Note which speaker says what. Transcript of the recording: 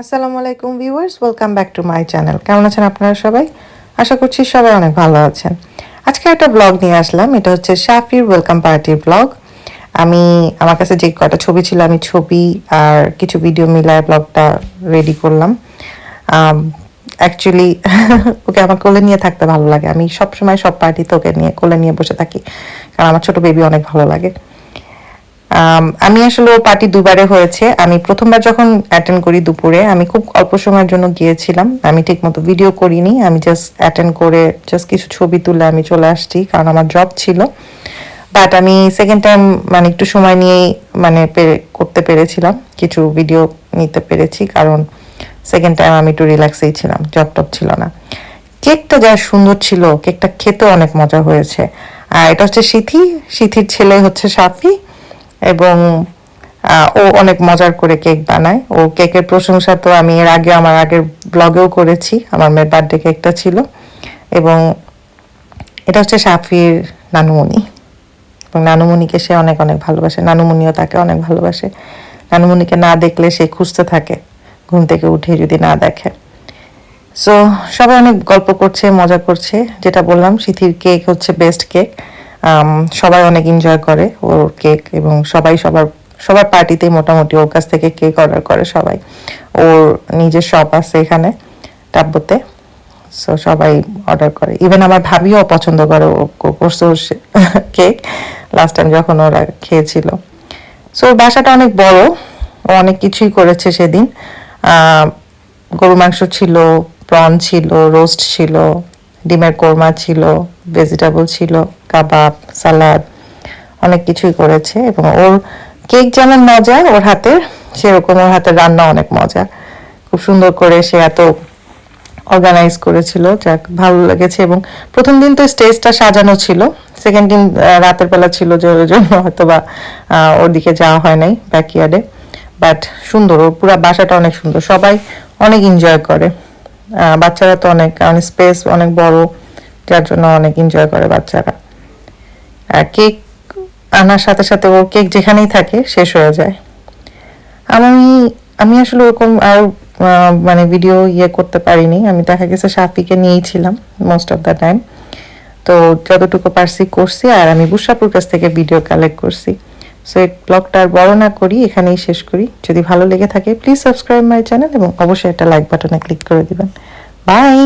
Speaker 1: আসসালামু আলাইকুম viewers, welcome back to my channel. কেমন আছেন আপনারা সবাই? আশা করছি সবাই অনেক ভালো আছেন। আজকে একটা ব্লগ নিয়ে আসলাম, এটা হচ্ছে শাফির ওয়েলকাম পার্টির ব্লগ। আমার কাছে যে কটা ছবি ছিল আমি ছবি আর কিছু ভিডিও মিলায় ব্লগটা রেডি করলাম। অ্যাকচুয়ালি ওকে আমার কোলে নিয়ে থাকতে ভালো লাগে, আমি সবসময় সব পার্টিতে ওকে নিয়ে কোলে নিয়ে বসে থাকি, কারণ আমার ছোট বেবি অনেক ভালো লাগে। আমি আসলে ওর পার্টি দুবারে হয়েছে। আমি প্রথমবার যখন অ্যাটেন্ড করি দুপুরে, আমি খুব অল্প সময়ের জন্য গিয়েছিলাম, আমি ঠিক মতো ভিডিও করিনি, আমি জাস্ট অ্যাটেন্ড করে জাস্ট কিছু ছবি তুলে আমি চলে আসছি, কারণ আমার জব ছিল। বাট আমি সেকেন্ড টাইম মানে একটু সময় নিয়েই মানে করতে পেরেছিলাম, কিছু ভিডিও নিতে পেরেছি, কারণ সেকেন্ড টাইম আমি একটু রিল্যাক্সেই ছিলাম, জব টব ছিল না। কেকটা যা সুন্দর ছিল, কেকটা খেতেও অনেক মজা হয়েছে। আর এটা হচ্ছে সিথির ছেলে হচ্ছে সাফি, এবং ও অনেক মজার করে কেক বানায়। ও কেকের প্রশংসা তো আমি এর আগে আমার আগের ব্লগেও করেছি, আমার মেয়ের বার্থডে কেকটা ছিল। এবং এটা হচ্ছে সাফির নানুমণি, এবং নানুমণিকে সে অনেক অনেক ভালোবাসে, নানুমণিও তাকে অনেক ভালোবাসে। নানুমণিকে না দেখলে সে খুঁজতে থাকে, ঘুম থেকে উঠে যদি না দেখে। সো সবাই অনেক গল্প করছে, মজা করছে। যেটা বললাম, সিথির কেক হচ্ছে বেস্ট কেক, সবাই অনেক এনজয় করে ওর কেক, এবং সবার পার্টিতেই মোটামুটি ওর কাছ থেকে কেক অর্ডার করে সবাই। ওর নিজের শপ আছে এখানে টাব্বুতে, সো সবাই অর্ডার করে। ইভেন আমার ভাবিও পছন্দ করে, ও করছে কেক লাস্ট টাইম যখন ওরা খেয়েছিল। সো ওর বাসাটা অনেক বড়, ও অনেক কিছুই করেছে সেদিন। গরু মাংস ছিল, প্রন ছিল, রোস্ট ছিল, ডিমের কোরমা ছিল, ভেজিটেবল ছিল, কাবাব, সালাদ, অনেক কিছুই করেছে। এবং ওর কেক যেমন মজা ওর হাতের, সেরকম ওর হাতের রান্না অনেক মজা। খুব সুন্দর করে সে এত অর্গানাইজ করেছিল, যাক ভালো লেগেছে। এবং প্রথম দিন তো স্টেজটা সাজানো ছিল, সেকেন্ড দিন রাতের বেলা ছিল, যে ওর জন্য হয়তো বা ওর দিকে যাওয়া হয় নাই ব্যাকইয়ার্ডে। বাট সুন্দর, ওর পুরো বাসাটা অনেক সুন্দর, সবাই অনেক এনজয় করে। বাচ্চারা তো অনেক, কারণ স্পেস অনেক বড়, যার জন্য অনেক এনজয় করে বাচ্চারা। কেক আনার সাথে সাথে ও কেক যেখানেই থাকে শেষ হয়ে যায়। আমি আমি আসলে ওরকম আর মানে ভিডিও করতে পারিনি, আমি দেখা গেছে সাফিকে নিয়েই ছিলাম মোস্ট অফ দ্য টাইম। তো যতটুকু পারছি করছি, আর আমি বুশরাপুর কাছ থেকে ভিডিও কালেক্ট করছি। সো এই ব্লগটা আর বড় না করি, এখানেই শেষ করি। যদি ভালো লেগে থাকে প্লিজ সাবস্ক্রাইব মাই চ্যানেল, এবং অবশ্যই একটা লাইক বাটনে ক্লিক করে দিবেন। বাই।